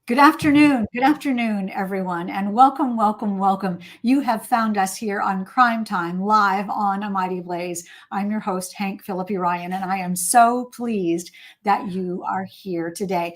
Good afternoon, everyone, and welcome, welcome, welcome. You have found us here on Crime Time, live on A Mighty Blaze. I'm your host, Hank Phillippi Ryan, and I am so pleased that you are here today.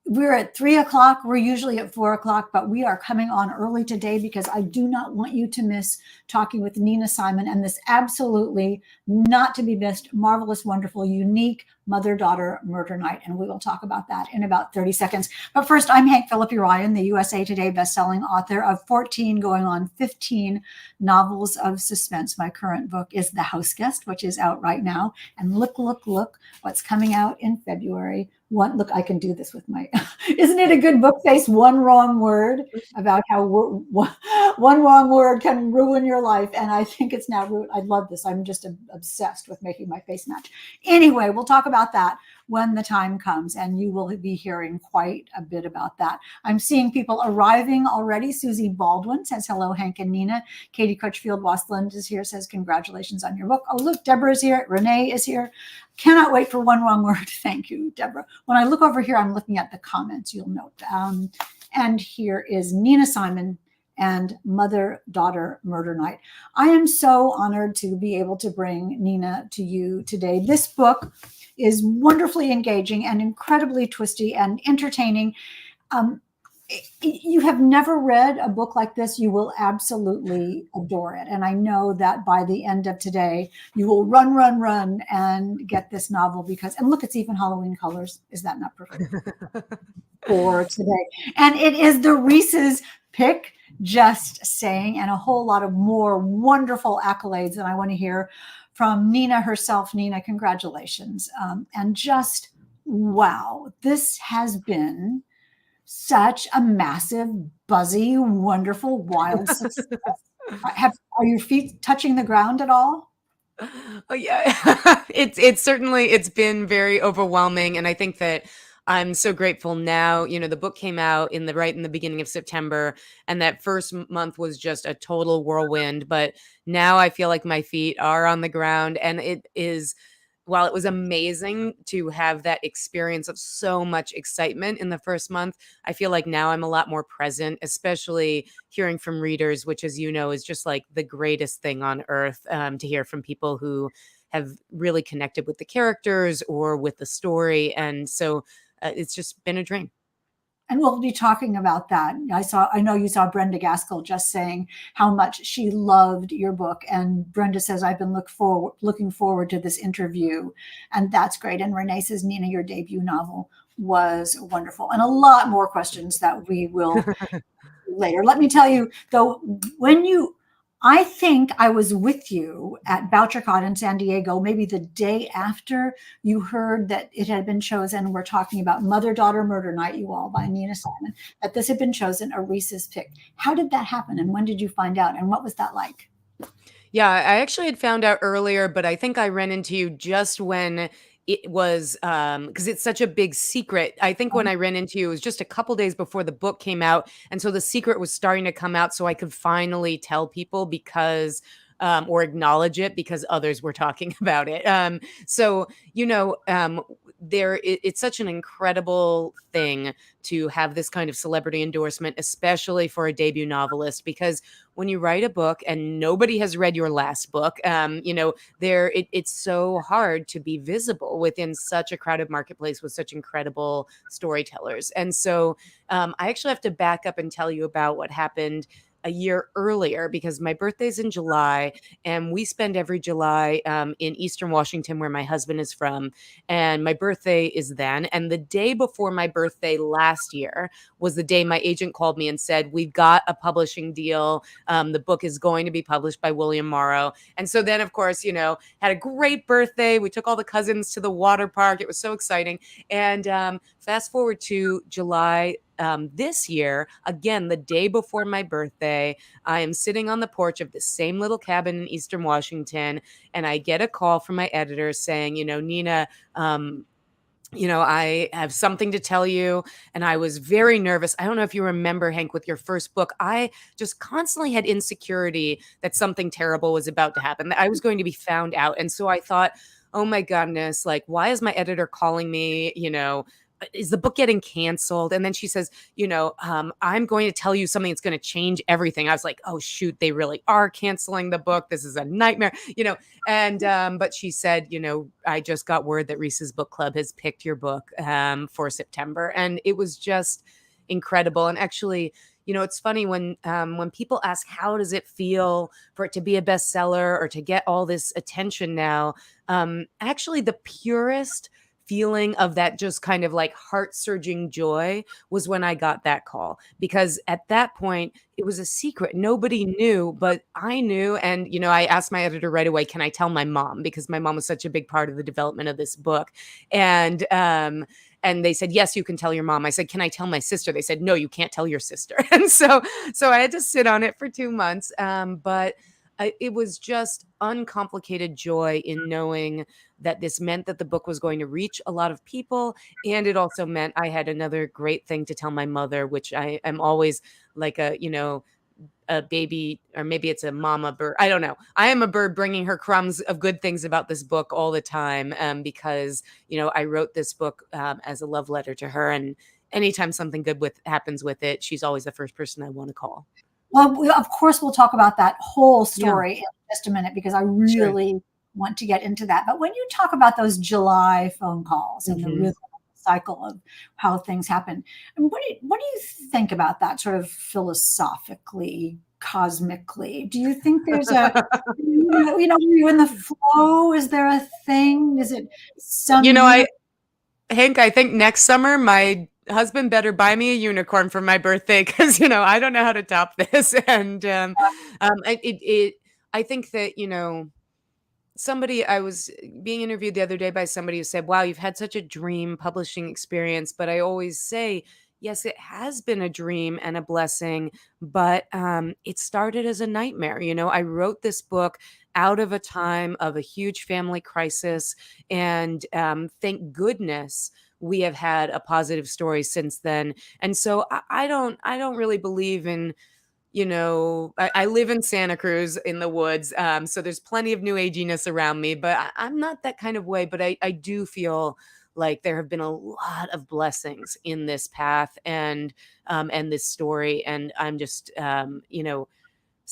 We're at 3 o'clock. We're usually at 4 o'clock, but we are coming on early today because I do not want you to miss talking with Nina Simon and this absolutely not to be missed, marvelous, wonderful, unique mother-daughter murder night. And we will talk about that in about 30 seconds. But first, I'm Hank Phillippi Ryan, the USA Today bestselling author of 14 going on 15 novels of suspense. My current book is The House Guest, which is out right now. And look, what's coming out in February. Look, I can do this with my, isn't it a good book face? One wrong word about how one wrong word can ruin your life. And I think it's now ruined. I love this. I'm just obsessed with making my face match. Anyway, we'll talk about that when the time comes, and you will be hearing quite a bit about that. I'm seeing people arriving already. Susie Baldwin says, hello, Hank and Nina. Katie Crutchfield-Wastland is here, says, congratulations on your book. Oh, look, Deborah's here. Renee is here. Cannot wait for one wrong word. Thank you, Deborah. When I look over here, I'm looking at the comments, you'll note. And here is Nina Simon and Mother-Daughter Murder Night. I am so honored to be able to bring Nina to you today. This book is wonderfully engaging and incredibly twisty and entertaining. You have never read a book like this, you will absolutely adore it. And I know that by the end of today, you will run and get this novel because, and look, it's even Halloween colors. Is that not perfect for today? And it is the Reese's pick, just saying, and a whole lot of more wonderful accolades. And I want to hear from Nina herself. Nina, congratulations. And just, wow, this has been such a massive, buzzy, wonderful, wild success. Are your feet touching the ground at all? Oh yeah, it's been very overwhelming, and I think that I'm so grateful now. The book came out in the beginning of September, and that first month was just a total whirlwind. But now I feel like my feet are on the ground, and it is. While it was amazing to have that experience of so much excitement in the first month, I feel like now I'm a lot more present, especially hearing from readers, which, as you know, is just like the greatest thing on earth, to hear from people who have really connected with the characters or with the story. And so it's just been a dream. And we'll be talking about that. I know you saw Brenda Gaskell just saying how much she loved your book. And Brenda says, I've been looking forward to this interview. And that's great. And Renee says, Nina, your debut novel was wonderful. And a lot more questions that we will later. Let me tell you, though, I think I was with you at BoucherCon in San Diego, maybe the day after you heard that it had been chosen. We're talking about Mother-Daughter Murder Night, you all, by Nina Simon, that this had been chosen a Reese's pick. How did that happen? And when did you find out? And what was that like? Yeah, I actually had found out earlier, but I think I ran into you just when it was because it's such a big secret. I think when I ran into you, it was just a couple days before the book came out. And so the secret was starting to come out so I could finally tell people because or acknowledge it because others were talking about it. So, it's such an incredible thing to have this kind of celebrity endorsement, especially for a debut novelist, because when you write a book and nobody has read your last book, it's so hard to be visible within such a crowded marketplace with such incredible storytellers. And so I actually have to back up and tell you about what happened a year earlier because my birthday's in July and we spend every July in Eastern Washington where my husband is from. And my birthday is then. And the day before my birthday last year was the day my agent called me and said, we've got a publishing deal. The book is going to be published by William Morrow. And so then, of course, had a great birthday. We took all the cousins to the water park. It was so exciting. And fast forward to July this year, again, the day before my birthday, I am sitting on the porch of the same little cabin in Eastern Washington, and I get a call from my editor saying, Nina, I have something to tell you. And I was very nervous. I don't know if you remember, Hank, with your first book, I just constantly had insecurity that something terrible was about to happen, that I was going to be found out. And so I thought, oh my goodness, like, why is my editor calling me, is the book getting canceled? And then she says, I'm going to tell you something that's going to change everything. I was like, oh, shoot, they really are canceling the book. This is a nightmare, And, but she said, I just got word that Reese's Book Club has picked your book for September. And it was just incredible. And actually, it's funny when people ask, how does it feel for it to be a bestseller or to get all this attention now? Actually, the purest feeling of that just kind of like heart-surging joy was when I got that call, because at that point it was a secret. Nobody knew, but I knew. And, I asked my editor right away, can I tell my mom? Because my mom was such a big part of the development of this book. And they said, yes, you can tell your mom. I said, can I tell my sister? They said, no, you can't tell your sister. And so I had to sit on it for 2 months. But it was just uncomplicated joy in knowing that this meant that the book was going to reach a lot of people. And it also meant I had another great thing to tell my mother, which I am always like a baby, or maybe it's a mama bird. I don't know. I am a bird bringing her crumbs of good things about this book all the time, because, I wrote this book as a love letter to her. And anytime something good happens with it, she's always the first person I want to call. Well, of course, we'll talk about that whole story Yeah. in just a minute, because I really want to get into that. But when you talk about those July phone calls and the rhythm cycle of how things happen, and what do you think about that sort of philosophically, cosmically? Do you think there's a, are you in the flow? Is there a thing? Is it some Hank, I think next summer my husband better buy me a unicorn for my birthday, because I don't know how to top this. And I think that I was being interviewed the other day by somebody who said, wow, you've had such a dream publishing experience. But I always say, yes, it has been a dream and a blessing, but it started as a nightmare. I wrote this book out of a time of a huge family crisis, and thank goodness we have had a positive story since then. And so I don't really believe in, I live in Santa Cruz in the woods. So there's plenty of new aginess around me, but I'm not that kind of way. But I do feel like there have been a lot of blessings in this path and this story. And I'm just,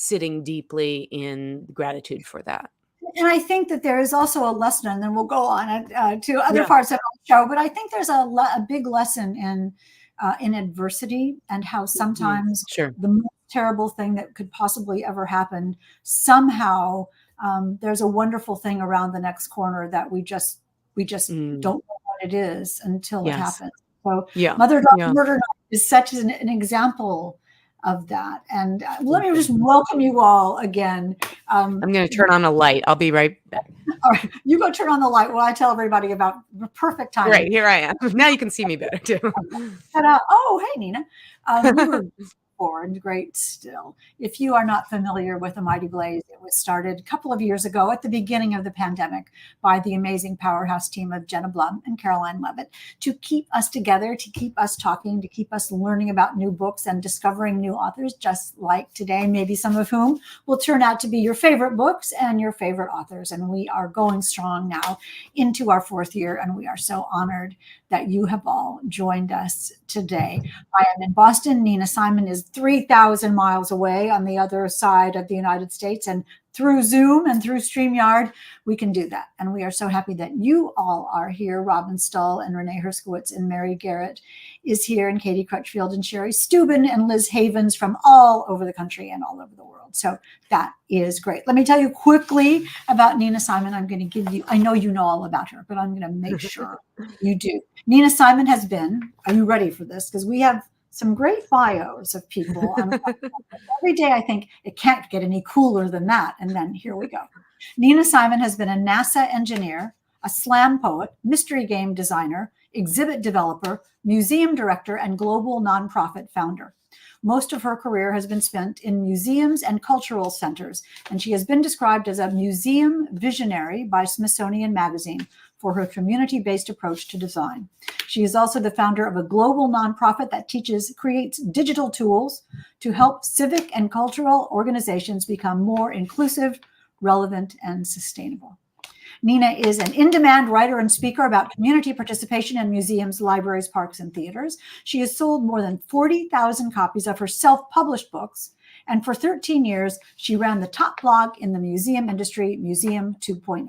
sitting deeply in gratitude for that. And I think that there is also a lesson, and then we'll go on to other parts of the show. But I think there's a big lesson in adversity, and how sometimes the most terrible thing that could possibly ever happen, somehow there's a wonderful thing around the next corner that we just don't know what it is until it happens. So Mother Daughter Murder Night is such an example of that. And let me just welcome you all again. I'm going to turn on a light. I'll be right back. All right, you go turn on the light while I tell everybody about the perfect time. Right, here I am. Now you can see me better too. Oh, hey, Nina. We were and great still. If you are not familiar with A Mighty Blaze, it was started a couple of years ago at the beginning of the pandemic by the amazing powerhouse team of Jenna Blum and Caroline Levitt to keep us together, to keep us talking, to keep us learning about new books and discovering new authors, just like today, maybe some of whom will turn out to be your favorite books and your favorite authors. And we are going strong now into our 4th year, and we are so honored that you have all joined us today. I am in Boston. Nina Simon is 3,000 miles away on the other side of the United States, and through Zoom and through StreamYard, we can do that. And we are so happy that you all are here. Robin Stull and Renee Herskowitz and Mary Garrett is here, and Katie Crutchfield and Sherry Steuben and Liz Havens from all over the country and all over the world. So that is great. Let me tell you quickly about Nina Simon. I'm going to give you, I know you know all about her, but I'm going to make sure you do. Nina Simon has been, are you ready for this? Because we have some great bios of people. Every day I think it can't get any cooler than that. And then here we go. Nina Simon has been a NASA engineer, a slam poet, mystery game designer, exhibit developer, museum director, and global nonprofit founder. Most of her career has been spent in museums and cultural centers, and she has been described as a museum visionary by Smithsonian Magazine for her community-based approach to design. She is also the founder of a global nonprofit that creates digital tools to help civic and cultural organizations become more inclusive, relevant, and sustainable. Nina is an in-demand writer and speaker about community participation in museums, libraries, parks, and theaters. She has sold more than 40,000 copies of her self-published books. And for 13 years, she ran the top blog in the museum industry, Museum 2.0.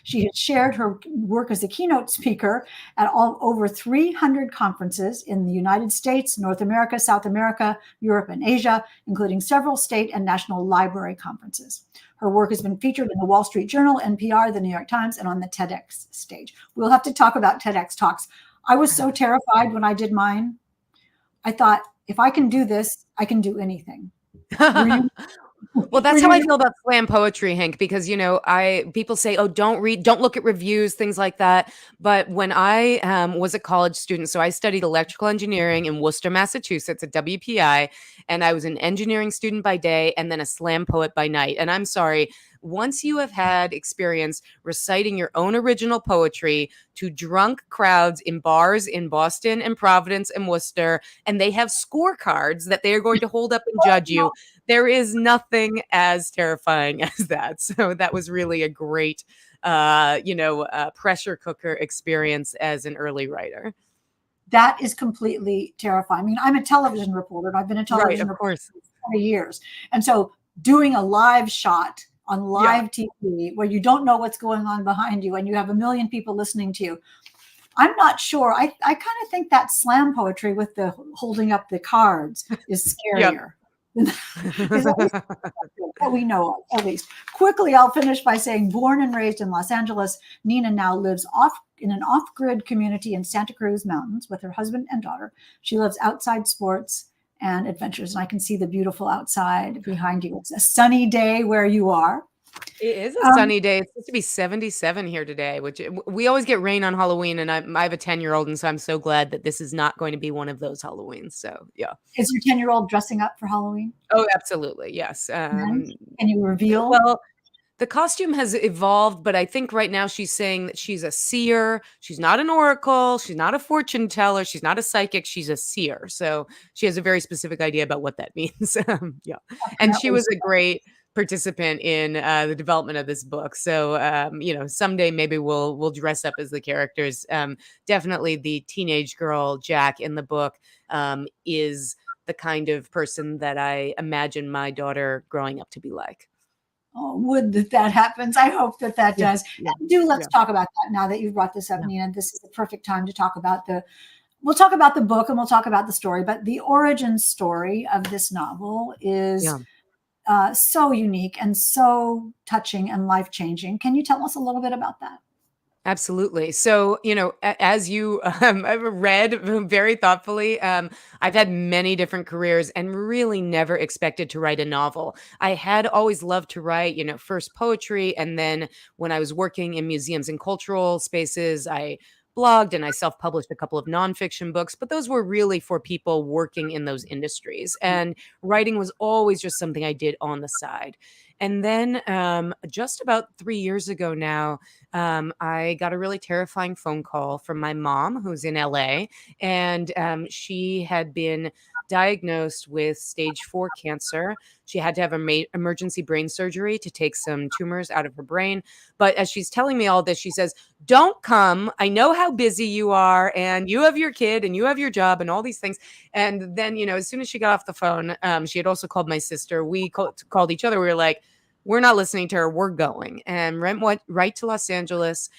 She has shared her work as a keynote speaker at over 300 conferences in the United States, North America, South America, Europe, and Asia, including several state and national library conferences. Her work has been featured in the Wall Street Journal, NPR, the New York Times, and on the TEDx stage. We'll have to talk about TEDx talks. I was so terrified when I did mine. I thought, if I can do this, I can do anything. Were you? Well, that's how I feel about slam poetry, Hank, because, people say, oh, don't look at reviews, things like that. But when I was a college student, so I studied electrical engineering in Worcester, Massachusetts at WPI, and I was an engineering student by day and then a slam poet by night. And I'm sorry, once you have had experience reciting your own original poetry to drunk crowds in bars in Boston and Providence and Worcester, and they have scorecards that they are going to hold up and judge you, there is nothing as terrifying as that. So that was really a great, pressure cooker experience as an early writer. That is completely terrifying. I mean, I'm a television reporter, and I've been a television reporter for 20 years. And so doing a live shot on live TV where you don't know what's going on behind you and you have a million people listening to you, I'm not sure. I kind of think that slam poetry with the holding up the cards is scarier. That we know of, at least. Quickly, I'll finish by saying, born and raised in Los Angeles, Nina now lives in an off-grid community in Santa Cruz Mountains with her husband and daughter. She loves outside sports and adventures, and I can see the beautiful outside behind you. It's a sunny day where you are. It is a sunny day. It's supposed to be 77 here today, which we always get rain on Halloween, and I have a 10-year-old, and so I'm so glad that this is not going to be one of those Halloweens. So, yeah. Is your 10-year-old dressing up for Halloween? Oh, absolutely. Yes. Can you reveal? Well, the costume has evolved, but I think right now she's saying that she's a seer. She's not an oracle. She's not a fortune teller. She's not a psychic. She's a seer. So she has a very specific idea about what that means. Yeah. And she was a great participant in the development of this book. So, someday maybe we'll dress up as the characters. Definitely the teenage girl, Jack, in the book is the kind of person that I imagine my daughter growing up to be like. Oh, would that happens. I hope that does. Let's talk about that now that you've brought this up, Nina. This is the perfect time to talk about we'll talk about the book and we'll talk about the story, but the origin story of this novel is so unique and so touching and life-changing. Can you tell us a little bit about that? Absolutely. So, as you I've read very thoughtfully, I've had many different careers and really never expected to write a novel. I had always loved to write, first poetry. And then when I was working in museums and cultural spaces, I blogged and I self-published a couple of nonfiction books, but those were really for people working in those industries. And writing was always just something I did on the side. And then just about 3 years ago now, I got a really terrifying phone call from my mom, who's in LA, and she had been diagnosed with stage 4 cancer. She had to have emergency brain surgery to take some tumors out of her brain. But as she's telling me all this, she says, don't come. I know how busy you are, and you have your kid, and you have your job, and all these things. And then, as soon as she got off the phone, she had also called my sister. We called each other. We were like, we're not listening to her. We're going. And went right to Los Angeles.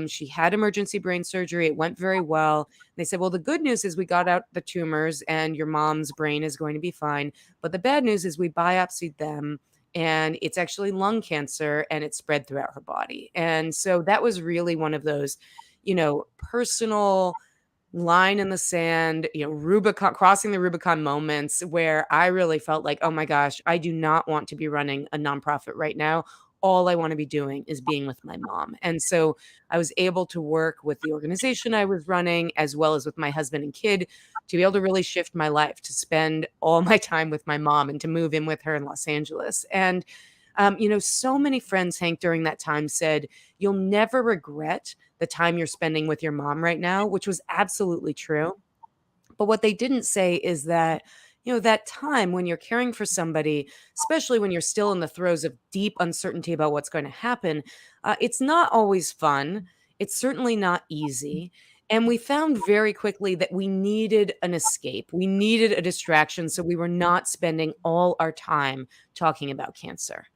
She had emergency brain surgery. It went very well. They said, well, the good news is we got out the tumors and your mom's brain is going to be fine. But the bad news is we biopsied them and it's actually lung cancer and it spread throughout her body. And so that was really one of those, personal line in the sand, Rubicon, crossing the Rubicon moments where I really felt like, oh my gosh, I do not want to be running a nonprofit right now. All I want to be doing is being with my mom. And so I was able to work with the organization I was running, as well as with my husband and kid, to be able to really shift my life, to spend all my time with my mom and to move in with her in Los Angeles. And, so many friends, Hank, during that time said, you'll never regret the time you're spending with your mom right now, which was absolutely true. But what they didn't say is that, that time when you're caring for somebody, especially when you're still in the throes of deep uncertainty about what's going to happen, it's not always fun. It's certainly not easy. And we found very quickly that we needed an escape. We needed a distraction so we were not spending all our time talking about cancer.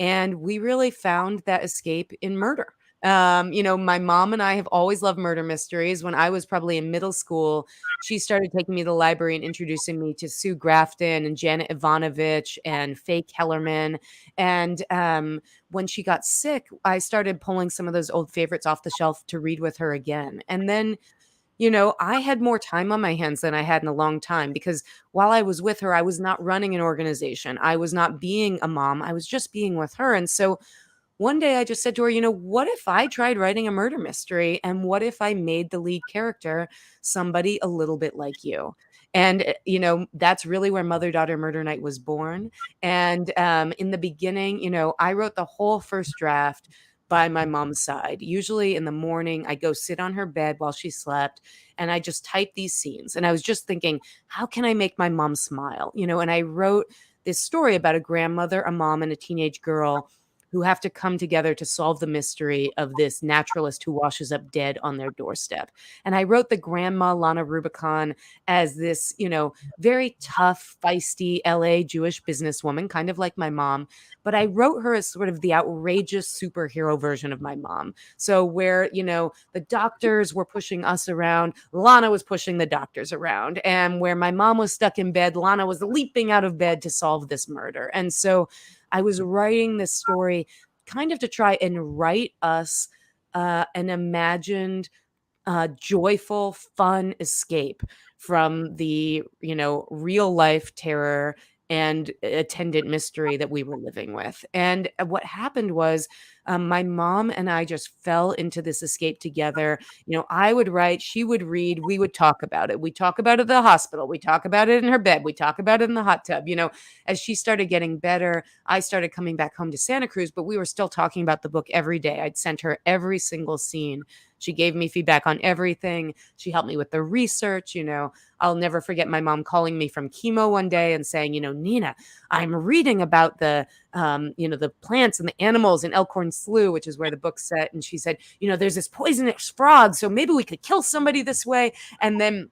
And we really found that escape in murder. My mom and I have always loved murder mysteries. When I was probably in middle school, she started taking me to the library and introducing me to Sue Grafton and Janet Ivanovich and Faye Kellerman. And when she got sick, I started pulling some of those old favorites off the shelf to read with her again. And then I had more time on my hands than I had in a long time because while I was with her, I was not running an organization. I was not being a mom. I was just being with her. And so one day I just said to her, what if I tried writing a murder mystery? And what if I made the lead character somebody a little bit like you? And, that's really where Mother Daughter Murder Night was born. And in the beginning, I wrote the whole first draft by my mom's side. Usually in the morning, I go sit on her bed while she slept and I just type these scenes. And I was just thinking, how can I make my mom smile? And I wrote this story about a grandmother, a mom, and a teenage girl who have to come together to solve the mystery of this naturalist who washes up dead on their doorstep. And I wrote the grandma, Lana Rubicon, as this, very tough, feisty LA Jewish businesswoman, kind of like my mom. But I wrote her as sort of the outrageous superhero version of my mom. So where, the doctors were pushing us around, Lana was pushing the doctors around. And where my mom was stuck in bed, Lana was leaping out of bed to solve this murder. And so I was writing this story kind of to try and write us an imagined, joyful, fun escape from the, real life terror and attendant mystery that we were living with. And what happened was my mom and I just fell into this escape together. I would write, she would read, we would talk about it. We talk about it at the hospital. We talk about it in her bed. We talk about it in the hot tub. As she started getting better, I started coming back home to Santa Cruz, but we were still talking about the book every day. I'd sent her every single scene. She gave me feedback on everything. She helped me with the research. I'll never forget my mom calling me from chemo one day and saying, Nina, I'm reading about the plants and the animals in Elkhorn Slough, which is where the book's set. And she said, there's this poisonous frog, so maybe we could kill somebody this way. And then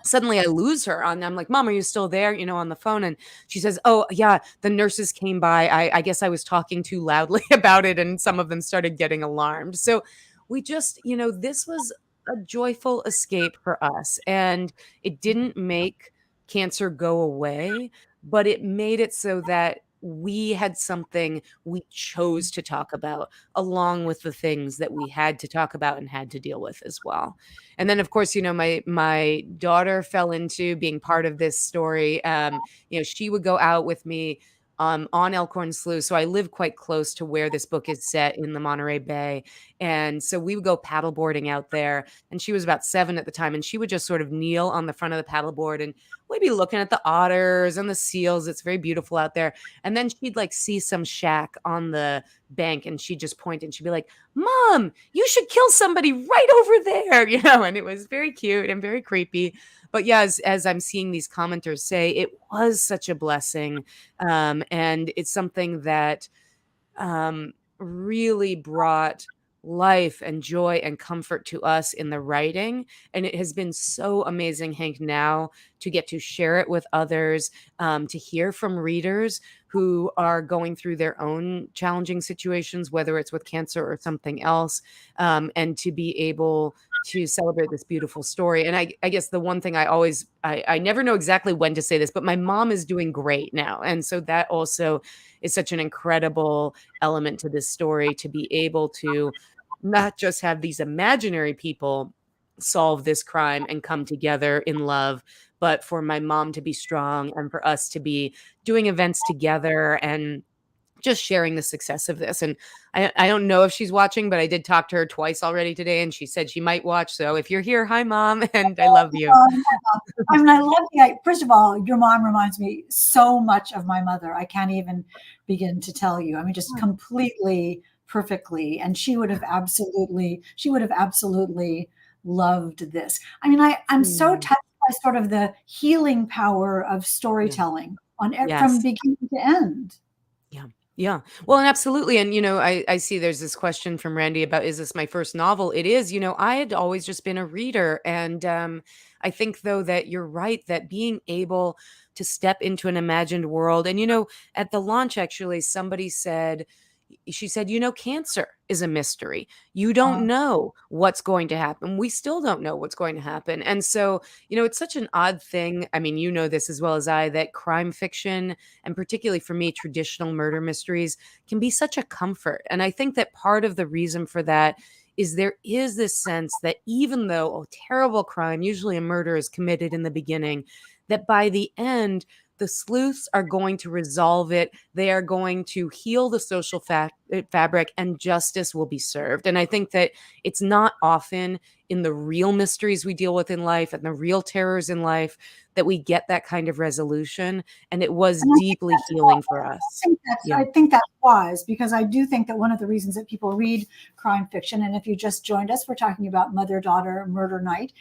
suddenly I lose her I'm like, Mom, are you still there? On the phone. And she says, oh yeah, the nurses came by. I guess I was talking too loudly about it. And some of them started getting alarmed. So we just, this was a joyful escape for us. And it didn't make cancer go away, but it made it so that we had something we chose to talk about along with the things that we had to talk about and had to deal with as well. And then of course, my daughter fell into being part of this story. She would go out with me on Elkhorn Slough. So I live quite close to where this book is set in the Monterey Bay. And so we would go paddleboarding out there. And she was about 7 at the time. And she would just sort of kneel on the front of the paddleboard and we'd be looking at the otters and the seals. It's very beautiful out there. And then she'd like see some shack on the bank and she'd just point and she'd be like, Mom, you should kill somebody right over there, and it was very cute and very creepy. But yeah, as I'm seeing these commenters say, it was such a blessing. And it's something that really brought life and joy and comfort to us in the writing. And it has been so amazing, Hank, now to get to share it with others, to hear from readers who are going through their own challenging situations, whether it's with cancer or something else, and to be able to celebrate this beautiful story. And I guess the one thing I never know exactly when to say this, but my mom is doing great now. And so that also is such an incredible element to this story, to be able to not just have these imaginary people solve this crime and come together in love, but for my mom to be strong and for us to be doing events together and just sharing the success of this. And I don't know if she's watching, but I did talk to her twice already today and she said she might watch. So if you're here, hi Mom, and I love you. I mean, I love the, first of all, your mom reminds me so much of my mother. I can't even begin to tell you. I mean, just completely, perfectly. And she would have absolutely loved this. I mean, I'm so touched realize sort of the healing power of Yeah. storytelling from Yes. beginning to end. Yeah. Yeah. Well, and absolutely. And, I see there's this question from Randy about, is this my first novel? It is. I had always just been a reader. And I think, though, that you're right, that being able to step into an imagined world. And, at the launch, actually, somebody said, she said, cancer is a mystery. You don't Uh, know what's going to happen. We still don't know what's going to happen. And so, it's such an odd thing. I mean, you know this as well as I, that crime fiction, and particularly for me, traditional murder mysteries, can be such a comfort. And I think that part of the reason for that is there is this sense that even though a terrible crime, usually a murder, is committed in the beginning, that by the end, the sleuths are going to resolve it. They are going to heal the social fabric, and justice will be served. And I think that it's not often in the real mysteries we deal with in life and the real terrors in life that we get that kind of resolution. And it was and I think deeply that's healing for us. Yeah. I think that's wise, because I do think that one of the reasons that people read crime fiction, and if you just joined us, we're talking about Mother Daughter Murder Night,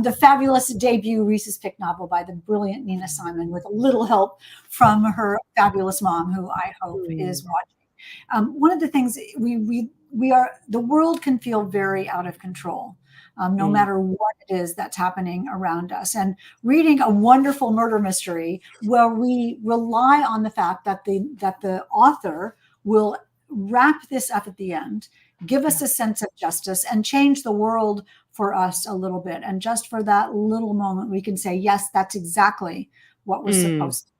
the fabulous debut Reese's Pick novel by the brilliant Nina Simon, with a little help from her fabulous mom, who I hope is Mm, watching. One of the things we are, the world can feel very out of control. No mm, matter what it is that's happening around us. And reading a wonderful murder mystery where we rely on the fact that the author will wrap this up at the end, give us yeah. a sense of justice, and change the world for us a little bit. And just for that little moment, we can say, yes, that's exactly what was Mm, supposed to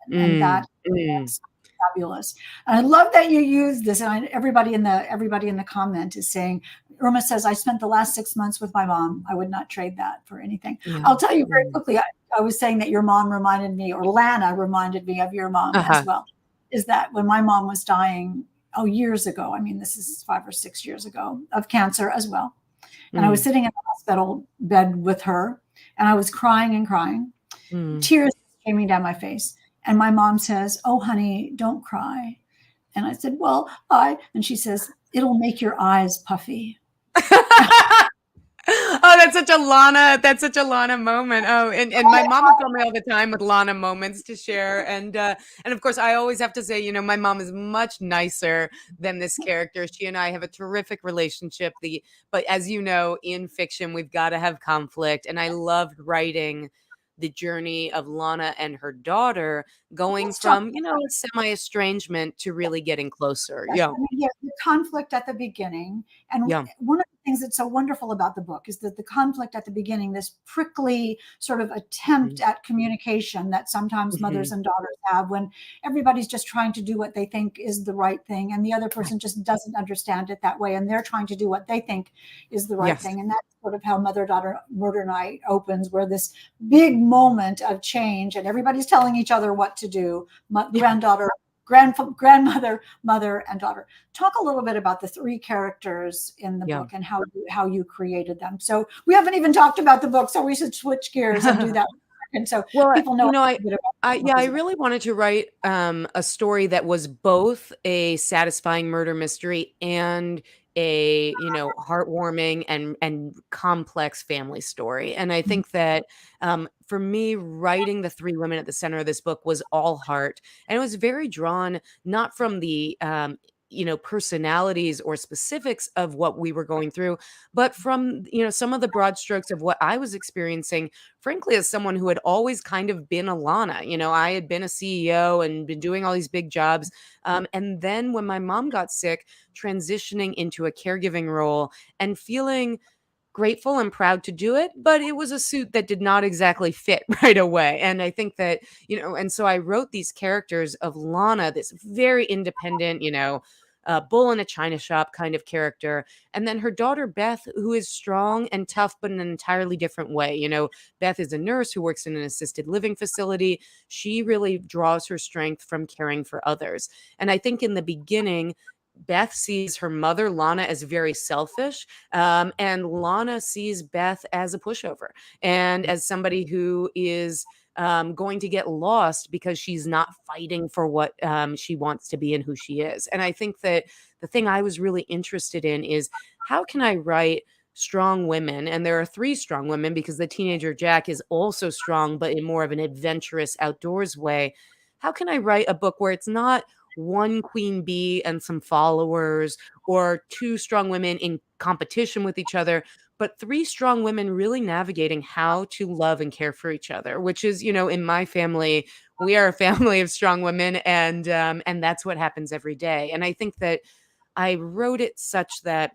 be. And mm, mm. that's fabulous. And I love that you use this. And everybody in the comment is saying, Irma says, I spent the last 6 months with my mom. I would not trade that for anything. Yeah. I'll tell you very Mm. quickly. I was saying that your mom reminded me, or Lana reminded me of your mom as Uh-huh. well. Is that when my mom was dying, years ago, I mean, this is 5 or 6 years ago, of cancer as well. And I was Mm, sitting in the hospital bed with her, and I was crying and crying, mm. tears streaming down my face. And my mom says, "Oh, honey, don't cry." And I said, "Well, and she says, "It'll make your eyes puffy." Oh, that's such a Lana moment. Oh, and my mom would call me all the time with Lana moments to share. And of course I always have to say, my mom is much nicer than this character. She and I have a terrific relationship. But as you know, in fiction, we've got to have conflict. And I loved writing the journey of Lana and her daughter going Let's talk from, about a semi-estrangement to that. really getting closer. Yes, Yeah. I mean, yeah, the conflict at the beginning. And Yeah. one of the things that's so wonderful about the book is that the conflict at the beginning, this prickly sort of attempt Mm-hmm. at communication that sometimes mothers and daughters have, when everybody's just trying to do what they think is the right thing, and the other Right. person just doesn't understand it that way, and they're trying to do what they think is the right Yes. thing. And that's sort of how Mother Daughter Murder Night opens, where this big moment of change, and everybody's telling each other what to do. Yeah. Grandmother, mother, and daughter. Talk a little bit about the three characters in the Yeah. book and how you created them. So we haven't even talked about the book, so we should switch gears and do that. And so Well, people know a I bit about I the book yeah, I as well. really wanted to write a story that was both a satisfying murder mystery and a, heartwarming and complex family story. And I think that for me, writing the three women at the center of this book was all heart. And it was very drawn not from the personalities or specifics of what we were going through, but from, some of the broad strokes of what I was experiencing, frankly, as someone who had always kind of been a Lana. I had been a CEO and been doing all these big jobs. And then when my mom got sick, transitioning into a caregiving role and feeling grateful and proud to do it, but it was a suit that did not exactly fit right away. And I think that, and so I wrote these characters of Lana, this very independent, bull in a china shop kind of character. And then her daughter, Beth, who is strong and tough, but in an entirely different way. Beth is a nurse who works in an assisted living facility. She really draws her strength from caring for others. And I think in the beginning, Beth sees her mother, Lana, as very selfish. And Lana sees Beth as a pushover and as somebody who is going to get lost because she's not fighting for what she wants to be and who she is. And I think that the thing I was really interested in is how can I write strong women, and there are three strong women because the teenager Jack is also strong, but in more of an adventurous outdoors way. How can I write a book where it's not one queen bee and some followers, or two strong women in competition with each other, but three strong women really navigating how to love and care for each other, which is, in my family, we are a family of strong women, and that's what happens every day. And I think that I wrote it such that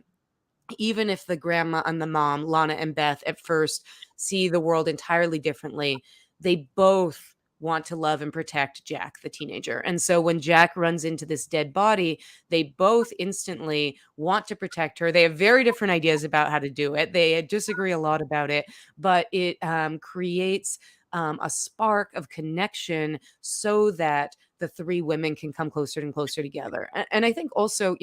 even if the grandma and the mom, Lana and Beth, at first see the world entirely differently, they both want to love and protect Jack, the teenager. And so when Jack runs into this dead body, they both instantly want to protect her. They have very different ideas about how to do it. They disagree a lot about it, but it creates a spark of connection so that the three women can come closer and closer together. And I think also,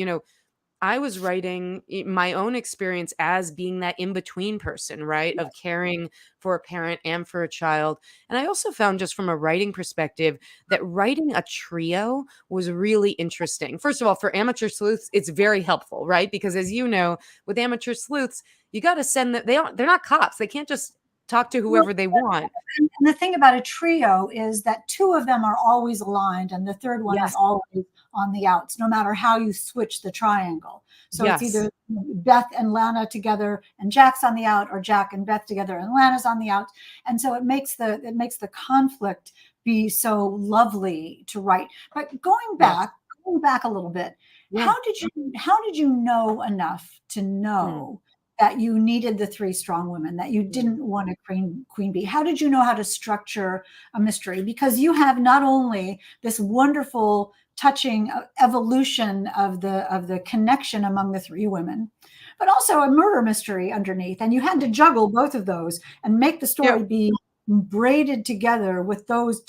I was writing my own experience as being that in between person, right? Of caring for a parent and for a child. And I also found, just from a writing perspective, that writing a trio was really interesting. First of all, for amateur sleuths, it's very helpful, right? Because as you know, with amateur sleuths, you got to send that they're not cops. They can't just talk to Well, whoever they want. and the thing about a trio is that two of them are always aligned and the third one is Yes. always on the outs, no matter how you switch the triangle. So it's Yes. either Beth and Lana together and Jack's on the out, or Jack and Beth together and Lana's on the out. And so it makes the conflict be so lovely to write. But Yes. going back a little bit, Yeah. how did you know enough to Mm. know that you needed the three strong women, that you Mm. didn't want a queen bee? How did you know how to structure a mystery? Because you have not only this wonderful, touching evolution of the connection among the three women, but also a murder mystery underneath. And you had to juggle both of those and make the Yeah. story be braided together with Sure. those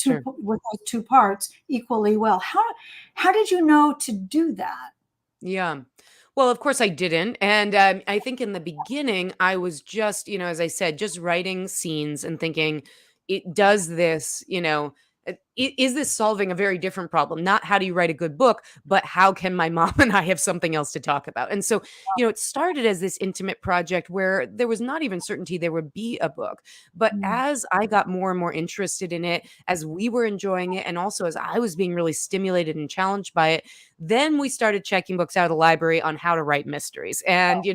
two parts equally well. How did you know to do that? Yeah. Well, of course I didn't. And I think in the beginning, I was just, as I said, just writing scenes and thinking, it does this, is this solving a very different problem? Not how do you write a good book, but how can my mom and I have something else to talk about? And so, it started as this intimate project where there was not even certainty there would be a book. But Mm. as I got more and more interested in it, as we were enjoying it, and also as I was being really stimulated and challenged by it, then we started checking books out of the library on how to write mysteries. And we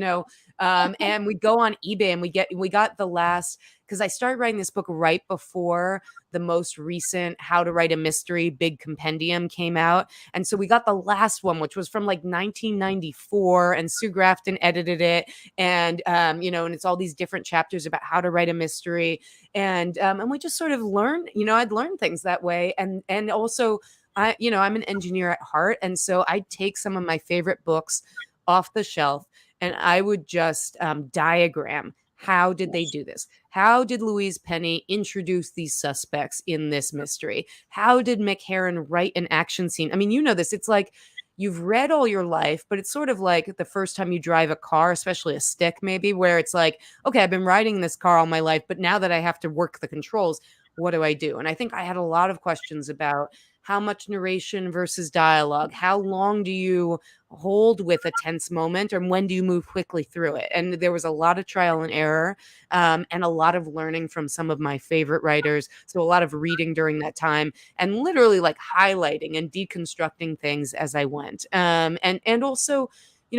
go on eBay and we got the last, because I started writing this book right before the most recent How to Write a Mystery big compendium came out. And so we got the last one, which was from like 1994, and Sue Grafton edited it. And it's all these different chapters about how to write a mystery. And we just sort of learned, I'd learned things that way. And also, I'm an engineer at heart. And so I'd take some of my favorite books off the shelf and I would just diagram, how did they do this? How did Louise Penny introduce these suspects in this mystery? How did Mick Herron write an action scene? I mean, you know this. It's like you've read all your life, but it's sort of like the first time you drive a car, especially a stick maybe, where it's like, okay, I've been riding this car all my life, but now that I have to work the controls, what do I do? And I think I had a lot of questions about how much narration versus dialogue. How long do you hold with a tense moment, or when do you move quickly through it? And there was a lot of trial and error, and a lot of learning from some of my favorite writers. So a lot of reading during that time, and literally like highlighting and deconstructing things as I went. And also,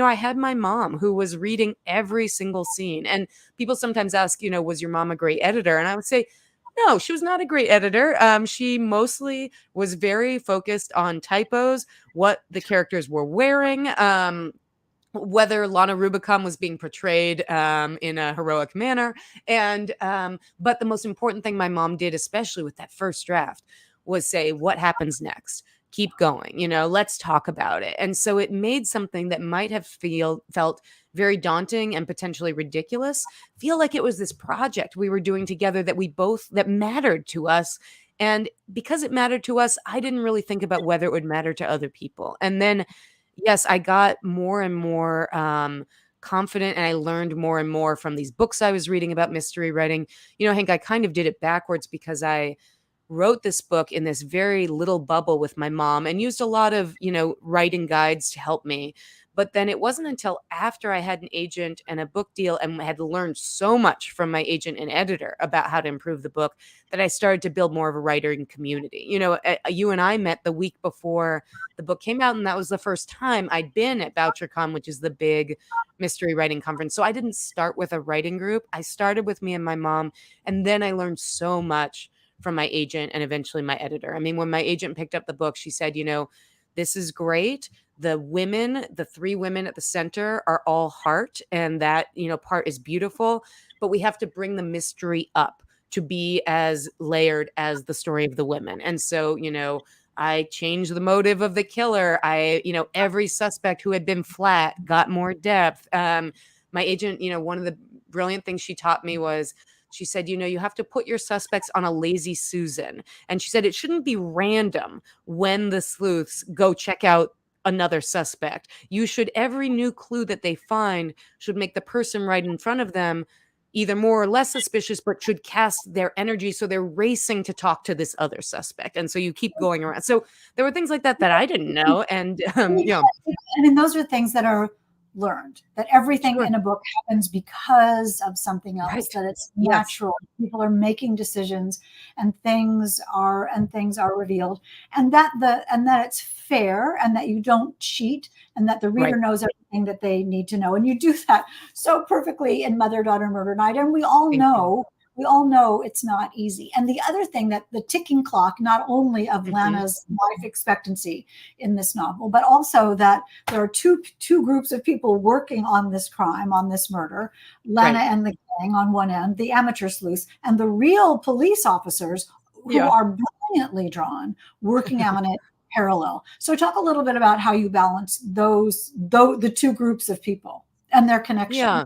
I had my mom who was reading every single scene. And people sometimes ask, was your mom a great editor? And I would say, no, she was not a great editor. She mostly was very focused on typos, what the characters were wearing, whether Lana Rubicon was being portrayed in a heroic manner. But the most important thing my mom did, especially with that first draft, was say, what happens next? Keep going, let's talk about it. And so it made something that might have felt very daunting and potentially ridiculous feel like it was this project we were doing together that mattered to us. And because it mattered to us, I didn't really think about whether it would matter to other people. And then, yes, I got more and more confident, and I learned more and more from these books I was reading about mystery writing. Hank, I kind of did it backwards because I wrote this book in this very little bubble with my mom and used a lot of, writing guides to help me. But then it wasn't until after I had an agent and a book deal and had learned so much from my agent and editor about how to improve the book that I started to build more of a writing community. You and I met the week before the book came out, and that was the first time I'd been at BoucherCon, which is the big mystery writing conference. So I didn't start with a writing group. I started with me and my mom, and then I learned so much from my agent and eventually my editor. I mean, when my agent picked up the book, she said, this is great. The three women at the center are all heart, and that, part is beautiful, but we have to bring the mystery up to be as layered as the story of the women. And so, I changed the motive of the killer. Every suspect who had been flat got more depth. My agent, one of the brilliant things she taught me was, she said, you have to put your suspects on a lazy Susan. And she said it shouldn't be random when the sleuths go check out another suspect. Every new clue that they find should make the person right in front of them either more or less suspicious, but should cast their energy so they're racing to talk to this other suspect. And so you keep going around. So there were things like that I didn't know. And, I mean, those are things that are learned, that everything Sure. in a book happens because of something else, Right. that it's Yes. natural. People are making decisions, and things are revealed, and that it's fair, and that you don't cheat, and that the reader Right. knows everything that they need to know. And you do that so perfectly in Mother Daughter Murder Night. And we all Thank you. know it's not easy. And the other thing, that the ticking clock, not only of Lana's life expectancy in this novel, but also that there are two groups of people working on this crime, on this murder, Lana Right. and the gang on one end, the amateur sleuths, and the real police officers who Yeah. are brilliantly drawn, working on it parallel. So talk a little bit about how you balance the two groups of people and their connection. Yeah.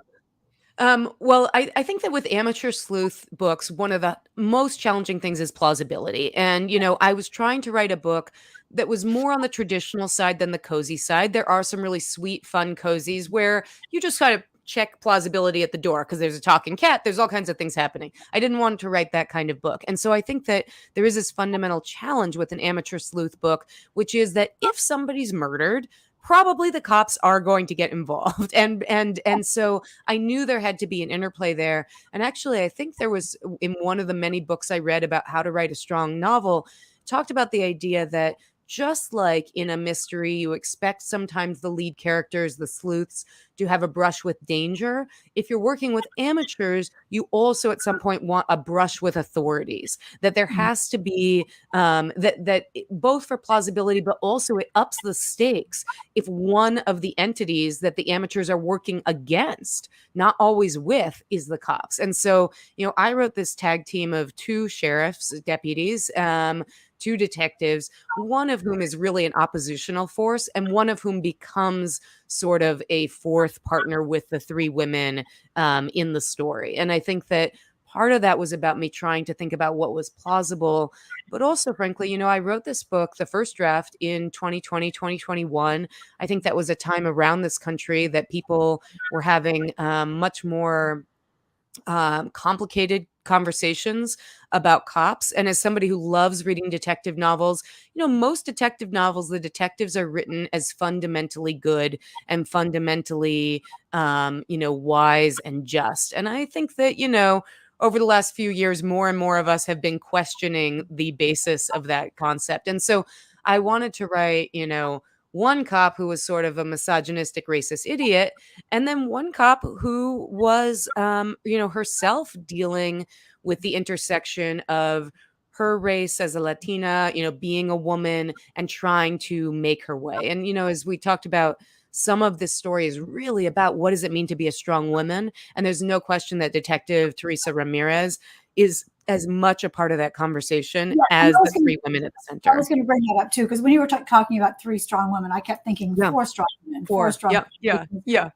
Well, I think that with amateur sleuth books, one of the most challenging things is plausibility. And, I was trying to write a book that was more on the traditional side than the cozy side. There are some really sweet, fun cozies where you just kind of check plausibility at the door because there's a talking cat, there's all kinds of things happening. I didn't want to write that kind of book. And so I think that there is this fundamental challenge with an amateur sleuth book, which is that if somebody's murdered, probably the cops are going to get involved. And so I knew there had to be an interplay there. And actually, I think there was, in one of the many books I read about how to write a strong novel, talked about the idea that just like in a mystery, you expect sometimes the lead characters, the sleuths, to have a brush with danger. If you're working with amateurs, you also at some point want a brush with authorities. That there has to be both for plausibility, but also it ups the stakes if one of the entities that the amateurs are working against, not always with, is the cops. And so, I wrote this tag team of two sheriff's deputies, two detectives, one of whom is really an oppositional force, and one of whom becomes sort of a fourth partner with the three women in the story. And I think that part of that was about me trying to think about what was plausible, but also, frankly, I wrote this book, the first draft, in 2020, 2021. I think that was a time around this country that people were having much more complicated conversations about cops. And as somebody who loves reading detective novels, most detective novels, the detectives are written as fundamentally good and fundamentally, wise and just. And I think that, over the last few years, more and more of us have been questioning the basis of that concept. And so I wanted to write, one cop who was sort of a misogynistic, racist idiot, and then one cop who was, herself dealing with the intersection of her race as a Latina, being a woman and trying to make her way. And, as we talked about, some of this story is really about what does it mean to be a strong woman. And there's no question that Detective Teresa Ramirez is as much a part of that conversation as the three women at the center. I was going to bring that up too, because when you were talking about three strong women, I kept thinking four strong women, four strong. Yeah.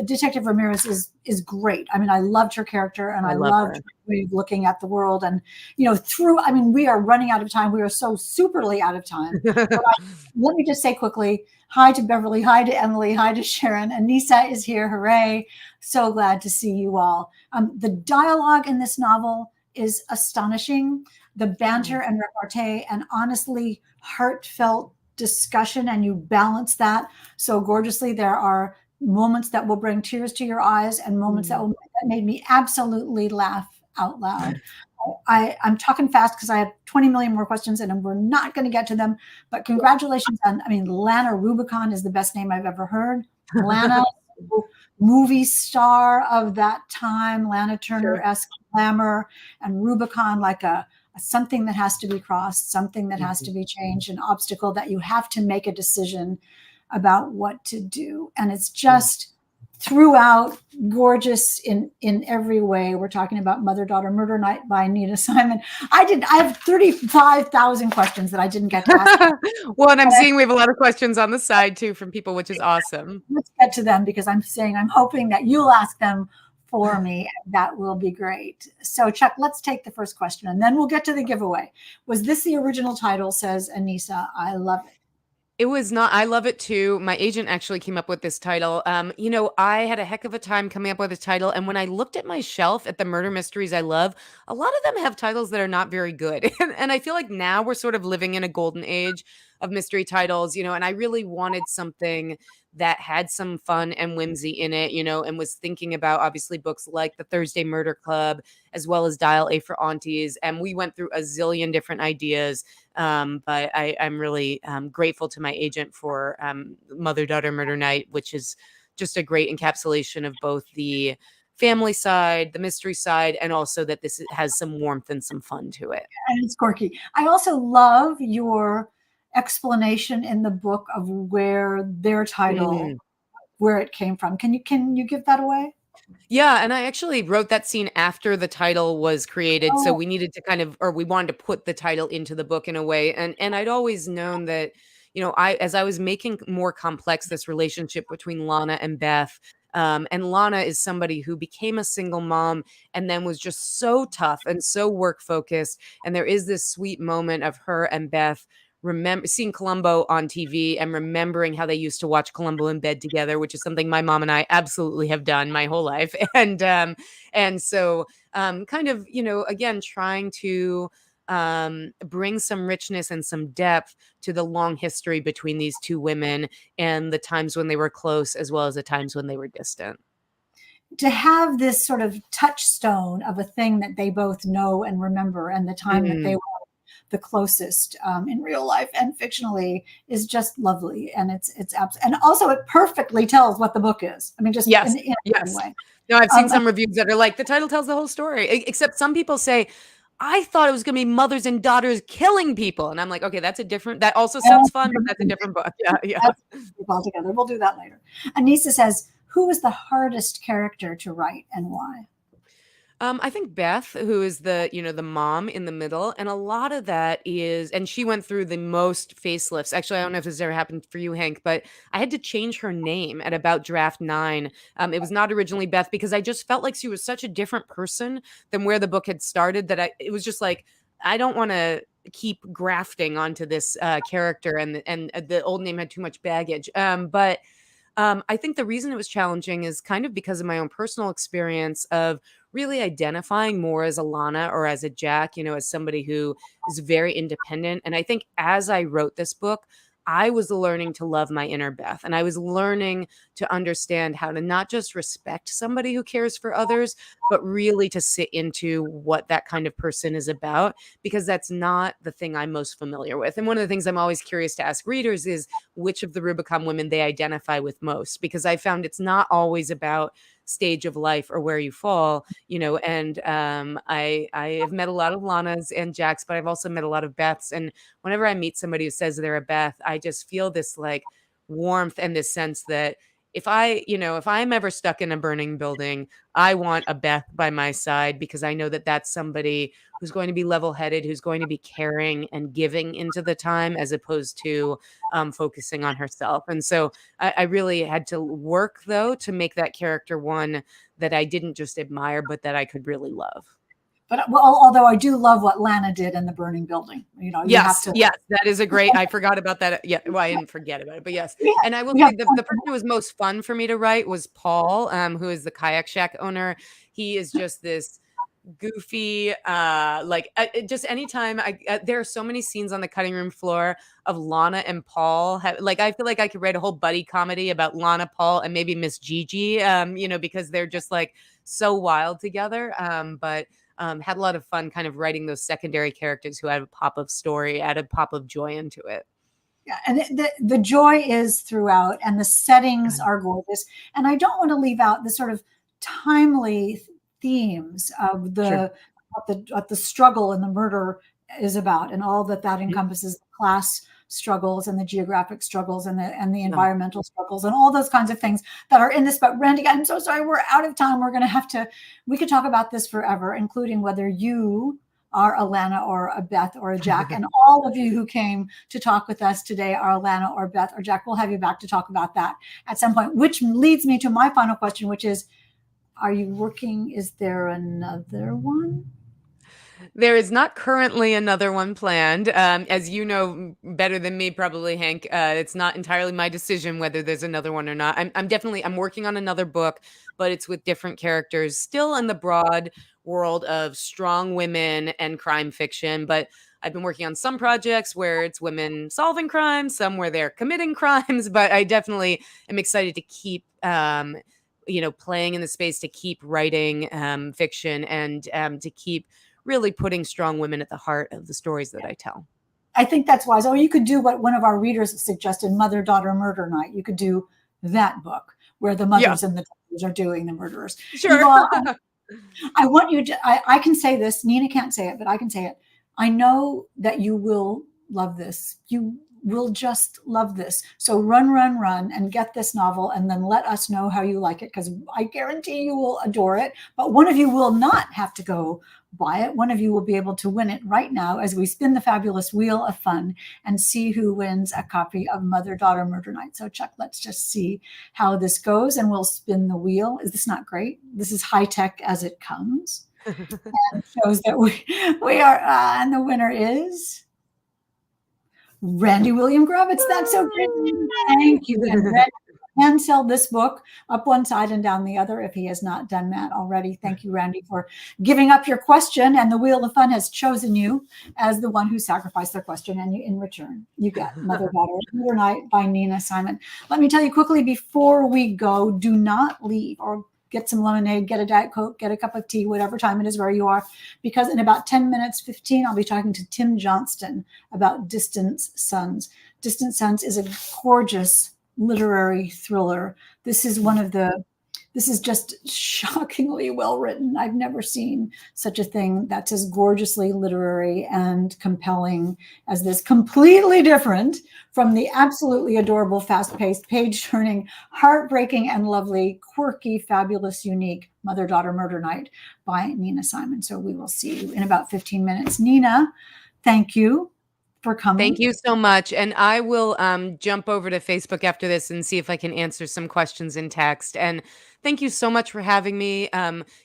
Detective Ramirez is great. I mean, I loved her character, and I loved her way of looking at the world. And we are running out of time. We are so superly out of time. But let me just say quickly, hi to Beverly, hi to Emily, hi to Sharon. Anissa is here. Hooray. So glad to see you all. The dialogue in this novel is astonishing. The banter and repartee and honestly heartfelt discussion and you balance that so gorgeously. There are moments that will bring tears to your eyes and moments that made me absolutely laugh out loud. I'm talking fast because I have 20 million more questions and we're not going to get to them. But congratulations on, I mean, Lana Rubicon is the best name I've ever heard. Lana, movie star of that time, Lana Turner-esque glamour, and Rubicon like a something that has to be crossed, something that has to be changed, an obstacle that you have to make a decision about what to do. And it's just throughout gorgeous in every way. We're talking about Mother Daughter Murder Night by Nita Simon. I have 35,000 questions that I didn't get to ask. Well, and I'm seeing we have a lot of questions on the side too from people, which is awesome. Let's get to them because I'm hoping that you'll ask them for me. That will be great. So Chuck, let's take the first question and then we'll get to the giveaway. Was this the original title, says Anissa? I love it. It was not. I love it too. My agent actually came up with this title. I had a heck of a time coming up with a title. And when I looked at my shelf at the murder mysteries I love, a lot of them have titles that are not very good. And I feel like now we're sort of living in a golden age of mystery titles, and I really wanted something that had some fun and whimsy in it, and was thinking about obviously books like The Thursday Murder Club, as well as Dial A for Aunties. And we went through a zillion different ideas. But I'm really grateful to my agent for Mother Daughter Murder Night, which is just a great encapsulation of both the family side, the mystery side, and also that this has some warmth and some fun to it. And it's quirky. I also love your explanation in the book of where their title, where it came from. Can you give that away? Yeah, and I actually wrote that scene after the title was created, so we needed to we wanted to put the title into the book in a way, and I'd always known that, as I was making more complex this relationship between Lana and Beth, and Lana is somebody who became a single mom and then was just so tough and so work focused, and there is this sweet moment of her and Beth seeing Columbo on TV and remembering how they used to watch Columbo in bed together, which is something my mom and I absolutely have done my whole life. And so kind of, again, trying to bring some richness and some depth to the long history between these two women and the times when they were close as well as the times when they were distant. To have this sort of touchstone of a thing that they both know and remember and the time that they were the closest in real life and fictionally is just lovely. And it's and also it perfectly tells what the book is. I mean, just in a way. No, I've seen some reviews that are like, the title tells the whole story, except some people say, I thought it was going to be mothers and daughters killing people. And I'm like, okay, that also sounds fun, but that's a different book. Yeah. Altogether. We'll do that later. Anissa says, who was the hardest character to write and why? I think Beth, who is the mom in the middle, and a lot of that is, and she went through the most facelifts. Actually, I don't know if this ever happened for you, Hank, but I had to change her name at about draft 9. It was not originally Beth because I just felt like she was such a different person than where the book had started that it was just like, I don't want to keep grafting onto this character, and the old name had too much baggage. But I think the reason it was challenging is kind of because of my own personal experience of really identifying more as a Lana or as a Jack, as somebody who is very independent. And I think as I wrote this book, I was learning to love my inner Beth, and I was learning to understand how to not just respect somebody who cares for others, but really to sit into what that kind of person is about, because that's not the thing I'm most familiar with. And one of the things I'm always curious to ask readers is which of the Rubicon women they identify with most, because I found it's not always about stage of life or where you fall, and I have met a lot of Lanas and Jacks, but I've also met a lot of Beths. And whenever I meet somebody who says they're a Beth, I just feel this like warmth and this sense that if I'm ever stuck in a burning building, I want a Beth by my side, because I know that that's somebody who's going to be level-headed, who's going to be caring and giving into the time, as opposed to focusing on herself. And so I really had to work, though, to make that character one that I didn't just admire, but that I could really love. But although I do love what Lana did in the burning building, yes, that is a great. I forgot about that. Yeah, well, I didn't forget about it, but yes. And I will say the person who was most fun for me to write was Paul, who is the kayak shack owner. He is just this goofy, just anytime there are so many scenes on the cutting room floor of Lana and Paul. I feel like I could write a whole buddy comedy about Lana, Paul, and maybe Miss Gigi, because they're just like so wild together. But had a lot of fun kind of writing those secondary characters who add a pop of story, add a pop of joy into it. Yeah, and the joy is throughout, and the settings are gorgeous. And I don't want to leave out the sort of timely themes of Sure. what the struggle and the murder is about, and all that encompasses: the class struggles and the geographic struggles and the Yeah. environmental struggles and all those kinds of things that are in this. But Randy, I'm so sorry, we're out of time. We're going to have to. We could talk about this forever, including whether you are a Lana or a Beth or a Jack. And all of you who came to talk with us today are Lana or Beth or Jack. We'll have you back to talk about that at some point, which leads me to my final question, which is, are you working? Is there another one? There is not currently another one planned. As you know better than me, probably, Hank, it's not entirely my decision whether there's another one or not. I'm working on another book, but it's with different characters, still in the broad world of strong women and crime fiction. But I've been working on some projects where it's women solving crimes, some where they're committing crimes. But I definitely am excited to keep playing in the space, to keep writing fiction, and to keep really putting strong women at the heart of the stories that I tell. I think that's wise. Oh, you could do what one of our readers suggested, Mother Daughter Murder Night. You could do that book where the mothers and the daughters are doing the murderers. Sure. I want you to, I can say this, Nina can't say it, but I can say it. I know that you will love this. You will just love this. So run, run, run and get this novel, and then let us know how you like it, because I guarantee you will adore it. But one of you will not have to go buy it. One of you will be able to win it right now as we spin the fabulous wheel of fun and see who wins a copy of Mother Daughter Murder Night. So Chuck, let's just see how this goes, and we'll spin the wheel. Is this not great? This is high tech as it comes. And shows that we are, and the winner is Randy William Gravitz. That's so great. Thank you. And Randy can sell this book up one side and down the other if he has not done that already. Thank you, Randy, for giving up your question. And the Wheel of Fun has chosen you as the one who sacrificed their question. And in return, you get Mother Daughter Murder Night by Nina Simon. Let me tell you quickly before we go, do not leave, or get some lemonade, get a Diet Coke, get a cup of tea, whatever time it is where you are, because in about 10 minutes, 15, I'll be talking to Tim Johnston about Distant Sons. Distant Sons is a gorgeous literary thriller. This is just shockingly well written. I've never seen such a thing that's as gorgeously literary and compelling as this. Completely different from the absolutely adorable, fast-paced, page-turning, heartbreaking, and lovely, quirky, fabulous, unique Mother Daughter Murder Night by Nina Simon. So we will see you in about 15 minutes. Nina, thank you for coming. Thank you so much. And I will jump over to Facebook after this and see if I can answer some questions in text. And thank you so much for having me.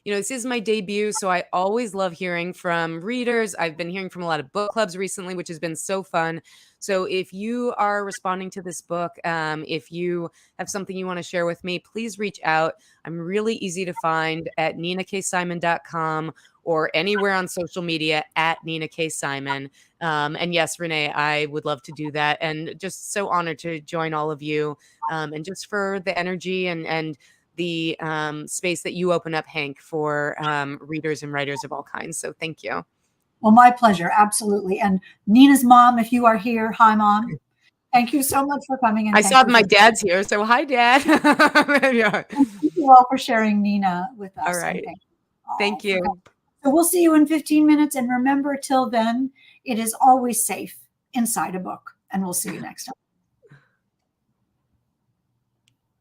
This is my debut, so I always love hearing from readers. I've been hearing from a lot of book clubs recently, which has been so fun. So if you are responding to this book, if you have something you want to share with me, please reach out. I'm really easy to find at ninaksimon.com or anywhere on social media at Nina K. Simon. And yes, Renee, I would love to do that. And just so honored to join all of you, and just for the energy and the space that you open up, Hank, for readers and writers of all kinds. So thank you. Well, my pleasure. Absolutely. And Nina's mom, if you are here, hi, Mom. Thank you so much for coming. And I saw my dad's here, so hi, Dad. Thank you all for sharing Nina with us. All right. Thank you. So we'll see you in 15 minutes. And remember, till then, it is always safe inside a book. And we'll see you next time.